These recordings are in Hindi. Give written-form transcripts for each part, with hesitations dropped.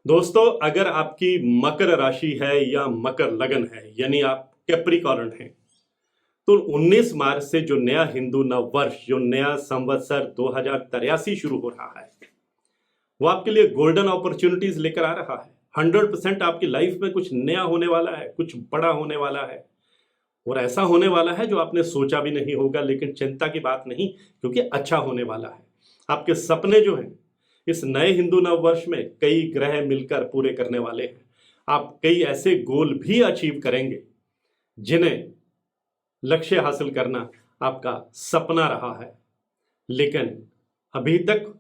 दोस्तों, अगर आपकी मकर राशि है या मकर लगन है यानी आप कैप्रिकॉर्न हैं, तो 19 मार्च से जो नया हिंदू नव वर्ष, जो नया संवत्सर 2083 शुरू हो रहा है, वो आपके लिए गोल्डन अपॉर्चुनिटीज लेकर आ रहा है। 100% आपकी लाइफ में कुछ नया होने वाला है, कुछ बड़ा होने वाला है और ऐसा होने वाला है जो आपने सोचा भी नहीं होगा। लेकिन चिंता की बात नहीं, क्योंकि अच्छा होने वाला है। आपके सपने जो हैं इस नए हिंदू नव वर्ष में कई ग्रह मिलकर पूरे करने वाले हैं। आप कई ऐसे गोल भी अचीव करेंगे जिन्हें लक्ष्य हासिल करना आपका सपना रहा है, लेकिन अभी तक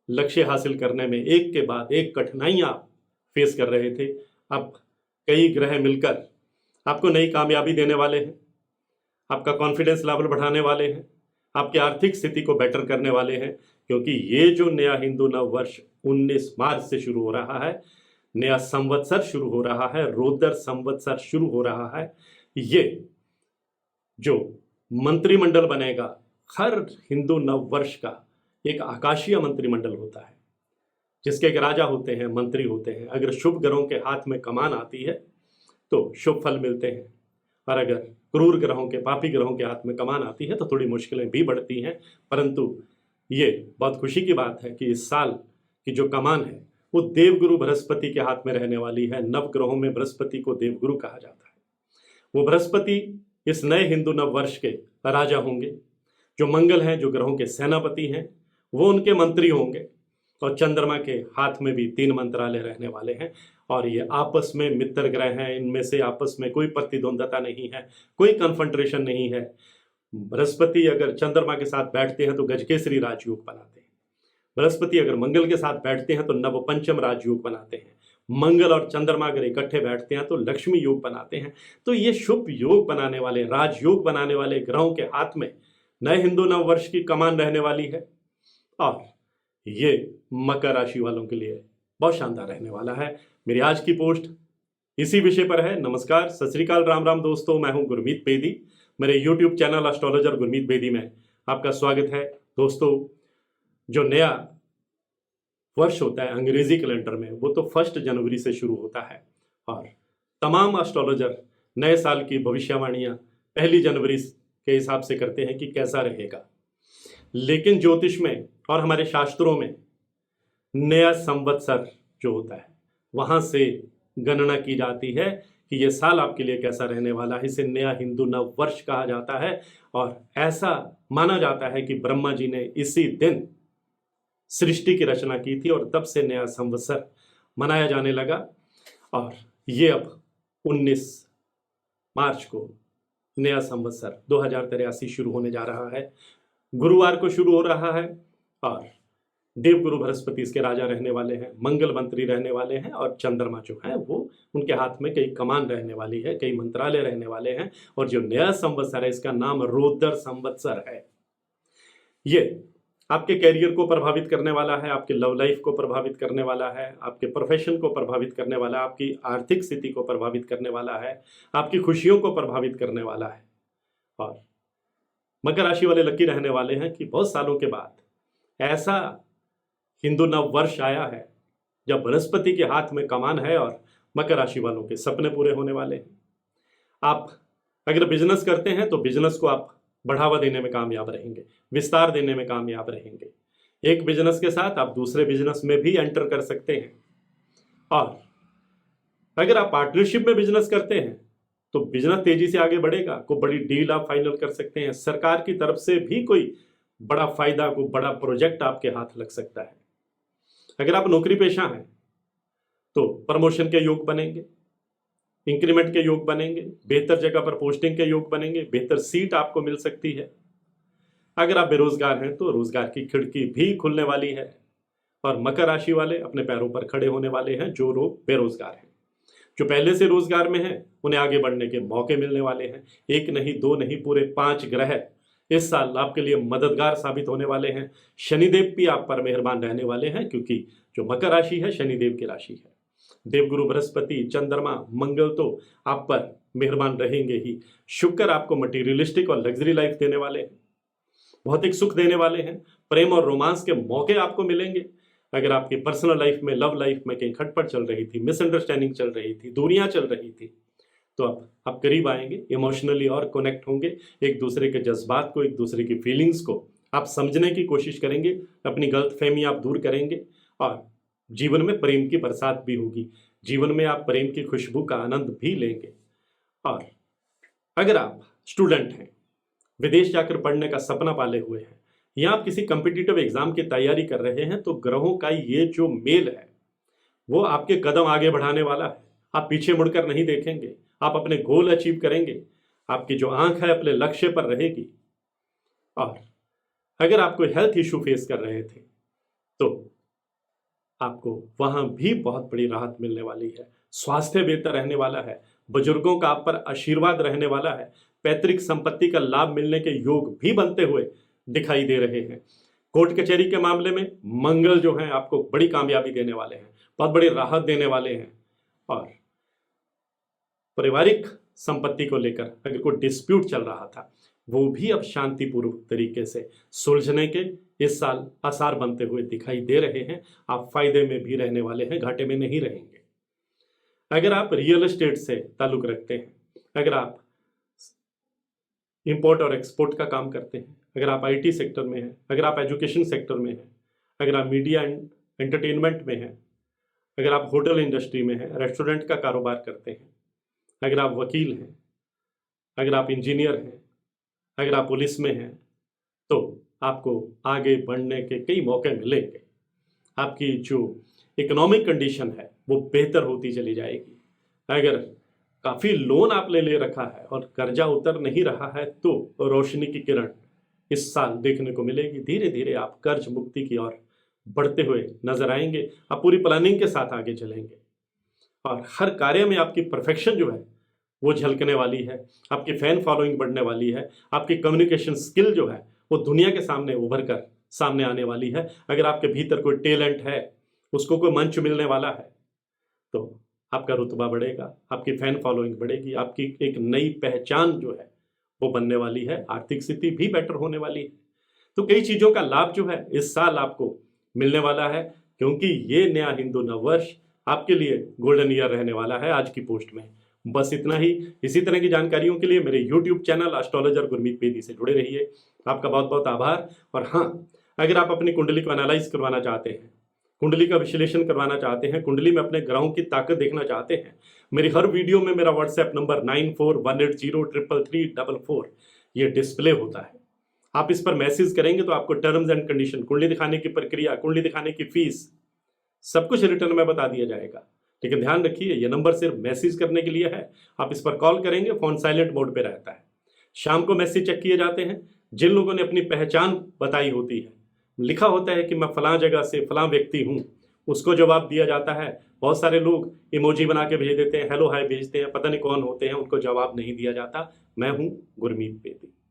लक्ष्य हासिल करने में एक के बाद एक कठिनाइयां आप फेस कर रहे थे। अब कई ग्रह मिलकर आपको नई कामयाबी देने वाले हैं, आपका कॉन्फिडेंस लेवल बढ़ाने वाले हैं, आपकी आर्थिक स्थिति को बेटर करने वाले हैं। क्योंकि ये जो नया हिंदू नव वर्ष 19 मार्च से शुरू हो रहा है, नया संवत्सर शुरू हो रहा है, रोदर संवत्सर शुरू हो रहा है, ये जो मंत्रिमंडल बनेगा, हर हिंदू नव वर्ष का एक आकाशीय मंत्रिमंडल होता है जिसके एक राजा होते हैं, मंत्री होते हैं। अगर शुभ ग्रहों के हाथ में कमान आती है तो शुभ फल मिलते हैं, और अगर क्रूर ग्रहों के, पापी ग्रहों के हाथ में कमान आती है तो थोड़ी मुश्किलें भी बढ़ती हैं। परंतु ये बहुत खुशी की बात है कि इस साल की जो कमान है वो देवगुरु बृहस्पति के हाथ में रहने वाली है। नव ग्रहों में बृहस्पति को देवगुरु कहा जाता है। वो बृहस्पति इस नए हिंदू नव वर्ष के राजा होंगे। जो मंगल हैं, जो ग्रहों के सेनापति हैं, वो उनके मंत्री होंगे। और चंद्रमा के हाथ में भी 3 मंत्रालय रहने वाले हैं, और ये आपस में मित्र ग्रह हैं। इनमें से आपस में कोई प्रतिद्वंदता नहीं है, कोई कन्फ्रंट्रेशन नहीं है। बृहस्पति अगर चंद्रमा के साथ बैठते हैं तो गजकेसरी राजयोग बनाते हैं। बृहस्पति अगर मंगल के साथ बैठते हैं तो नवपंचम राजयोग बनाते हैं। मंगल और चंद्रमा अगर इकट्ठे बैठते हैं तो लक्ष्मी योग बनाते हैं। तो ये शुभ योग बनाने वाले, राजयोग बनाने वाले ग्रहों के हाथ में नए हिंदू नव वर्ष की कमान रहने वाली है, और ये मकर राशि वालों के लिए बहुत शानदार रहने वाला है। मेरी आज की पोस्ट इसी विषय पर है। नमस्कार, सत श्री अकाल, राम राम दोस्तों। मैं हूं गुरमीत बेदी। मेरे YouTube channel astrologer Gurmeet Bedi में आपका स्वागत है। दोस्तों, जो नया वर्ष होता है अंग्रेजी कैलेंडर में, वो तो 1 जनवरी से शुरू होता है, और तमाम एस्ट्रोलॉजर नए साल की भविष्यवाणियां 1 जनवरी के हिसाब से करते हैं कि कैसा रहेगा। लेकिन ज्योतिष में और हमारे शास्त्रों में नया संवत्सर जो होता है वहां से गणना की जाती है कि ये साल आपके लिए कैसा रहने वाला है। इसे नया हिंदू नव वर्ष कहा जाता है, और ऐसा माना जाता है कि ब्रह्मा जी ने इसी दिन सृष्टि की रचना की थी, और तब से नया संवत्सर मनाया जाने लगा। और ये अब 19 मार्च को नया संवत्सर 2083 शुरू होने जा रहा है। गुरुवार को शुरू हो रहा है, और देवगुरु बृहस्पति इसके राजा रहने वाले हैं, मंगल मंत्री रहने वाले हैं, और चंद्रमा जो है वो उनके हाथ में कई कमान रहने वाली है, कई मंत्रालय रहने वाले हैं। और जो नया संवत्सर है इसका नाम रोदर संवत्सर है। ये आपके कैरियर को प्रभावित करने वाला है, आपके लव लाइफ को प्रभावित करने वाला है, आपके प्रोफेशन को प्रभावित करने वाला है, आपकी आर्थिक स्थिति को प्रभावित करने वाला है, आपकी खुशियों को प्रभावित करने वाला है। और मकर राशि वाले लकी रहने वाले हैं कि बहुत सालों के बाद ऐसा हिंदू नव वर्ष आया है जब बृहस्पति के हाथ में कमान है, और मकर राशि वालों के सपने पूरे होने वाले हैं। आप अगर बिजनेस करते हैं तो बिजनेस को आप बढ़ावा देने में कामयाब रहेंगे, विस्तार देने में कामयाब रहेंगे। एक बिजनेस के साथ आप दूसरे बिजनेस में भी एंटर कर सकते हैं। और अगर आप पार्टनरशिप में बिजनेस करते हैं तो बिजनेस तेजी से आगे बढ़ेगा, कोई बड़ी डील आप फाइनल कर सकते हैं। सरकार की तरफ से भी कोई बड़ा फायदा, कोई बड़ा प्रोजेक्ट आपके हाथ लग सकता है। अगर आप नौकरी पेशा हैं तो प्रमोशन के योग बनेंगे, इंक्रीमेंट के योग बनेंगे, बेहतर जगह पर पोस्टिंग के योग बनेंगे, बेहतर सीट आपको मिल सकती है। अगर आप बेरोजगार हैं तो रोजगार की खिड़की भी खुलने वाली है, और मकर राशि वाले अपने पैरों पर खड़े होने वाले हैं। जो लोग बेरोजगार हैं, जो पहले से रोजगार में हैं, उन्हें आगे बढ़ने के मौके मिलने वाले हैं। 1 नहीं, 2 नहीं, पूरे 5 ग्रह इस साल आपके लिए मददगार साबित होने वाले हैं। शनिदेव भी आप पर मेहरबान रहने वाले हैं, क्योंकि जो मकर राशि है शनिदेव की राशि है। देवगुरु बृहस्पति, चंद्रमा, मंगल तो आप पर मेहरबान रहेंगे ही। शुक्र आपको मटीरियलिस्टिक और लग्जरी लाइफ देने वाले हैं, भौतिक सुख देने वाले हैं। प्रेम और रोमांस के मौके आपको मिलेंगे। अगर आपकी पर्सनल लाइफ में, लव लाइफ में कहीं खटपट चल रही थी, मिसअंडरस्टैंडिंग चल रही थी, दूरियां चल रही थी, तो अब आप करीब आएंगे, इमोशनली और कनेक्ट होंगे, एक दूसरे के जज्बात को, एक दूसरे की फीलिंग्स को आप समझने की कोशिश करेंगे, अपनी गलतफहमी आप दूर करेंगे और जीवन में प्रेम की बरसात भी होगी, जीवन में आप प्रेम की खुशबू का आनंद भी लेंगे। और अगर आप स्टूडेंट हैं, विदेश जाकर पढ़ने का सपना पाले हुए हैं, या आप किसी कॉम्पिटिटिव एग्जाम की तैयारी कर रहे हैं, तो ग्रहों का ये जो मेल है वो आपके कदम आगे बढ़ाने वाला है। आप पीछे मुड़कर नहीं देखेंगे, आप अपने गोल अचीव करेंगे, आपकी जो आंख है अपने लक्ष्य पर रहेगी। और अगर आप कोई हेल्थ इशू फेस कर रहे थे तो आपको वहां भी बहुत बड़ी राहत मिलने वाली है, स्वास्थ्य बेहतर रहने वाला है, बुजुर्गों का आप पर आशीर्वाद रहने वाला है, पैतृक संपत्ति का लाभ मिलने के योग भी बनते हुए दिखाई दे रहे हैं। कोर्ट कचहरी के मामले में मंगल जो है आपको बड़ी कामयाबी देने वाले हैं, बहुत बड़ी राहत देने वाले हैं। और पारिवारिक संपत्ति को लेकर अगर कोई डिस्प्यूट चल रहा था, वो भी अब शांतिपूर्वक तरीके से सुलझने के इस साल आसार बनते हुए दिखाई दे रहे हैं। आप फायदे में भी रहने वाले हैं, घाटे में नहीं रहेंगे। अगर आप रियल एस्टेट से ताल्लुक रखते हैं, अगर आप इंपोर्ट और एक्सपोर्ट का काम करते हैं, अगर आप आईटी सेक्टर में हैं, अगर आप एजुकेशन सेक्टर में हैं, अगर आप मीडिया एंड एंटरटेनमेंट में हैं, अगर आप होटल इंडस्ट्री में हैं, रेस्टोरेंट का कारोबार करते हैं, अगर आप वकील हैं, अगर आप इंजीनियर हैं, अगर आप पुलिस में हैं, तो आपको आगे बढ़ने के कई मौके मिलेंगे। आपकी जो इकोनॉमिक कंडीशन है वो बेहतर होती चली जाएगी। अगर काफ़ी लोन आपने ले रखा है और कर्जा उतर नहीं रहा है, तो रोशनी की किरण इस साल देखने को मिलेगी। धीरे धीरे आप कर्ज मुक्ति की ओर बढ़ते हुए नजर आएंगे। आप पूरी प्लानिंग के साथ आगे चलेंगे और हर कार्य में आपकी परफेक्शन जो है वो झलकने वाली है। आपकी फैन फॉलोइंग बढ़ने वाली है। आपकी कम्युनिकेशन स्किल जो है वो दुनिया के सामने उभर कर सामने आने वाली है। अगर आपके भीतर कोई टैलेंट है, उसको कोई मंच मिलने वाला है, तो आपका रुतबा बढ़ेगा, आपकी फैन फॉलोइंग बढ़ेगी, आपकी एक नई पहचान जो है वो बनने वाली है। आर्थिक स्थिति भी बेटर होने वाली है। तो कई चीज़ों का लाभ जो है इस साल आपको मिलने वाला है, क्योंकि ये नया हिंदू नववर्ष आपके लिए गोल्डन ईयर रहने वाला है। आज की पोस्ट में बस इतना ही। इसी तरह की जानकारियों के लिए मेरे YouTube channel astrologer Gurmeet Bedi से जुड़े रहिए। आपका बहुत बहुत आभार। और हाँ, अगर आप अपनी कुंडली को एनालाइज करवाना चाहते हैं, कुंडली का विश्लेषण करवाना चाहते हैं, कुंडली में अपने ग्रहों की ताकत देखना चाहते हैं, मेरी हर वीडियो में मेरा व्हाट्सएप नंबर 9418033344 ये डिस्प्ले होता है। आप इस पर मैसेज करेंगे तो आपको टर्म्स एंड कंडीशन, कुंडली दिखाने की प्रक्रिया, कुंडली दिखाने की फीस, सब कुछ रिटर्न में बता दिया जाएगा। लेकिन ध्यान रखिए, ये नंबर सिर्फ मैसेज करने के लिए है। आप इस पर कॉल करेंगे, फोन साइलेंट मोड पे रहता है। शाम को मैसेज चेक किए जाते हैं। जिन लोगों ने अपनी पहचान बताई होती है, लिखा होता है कि मैं फलां जगह से फलां व्यक्ति हूँ, उसको जवाब दिया जाता है। बहुत सारे लोग इमोजी बना के भेज देते हैं, हेलो हाय भेजते हैं, पता नहीं कौन होते हैं, उनको जवाब नहीं दिया जाता। मैं हूँ गुरमीत बेदी।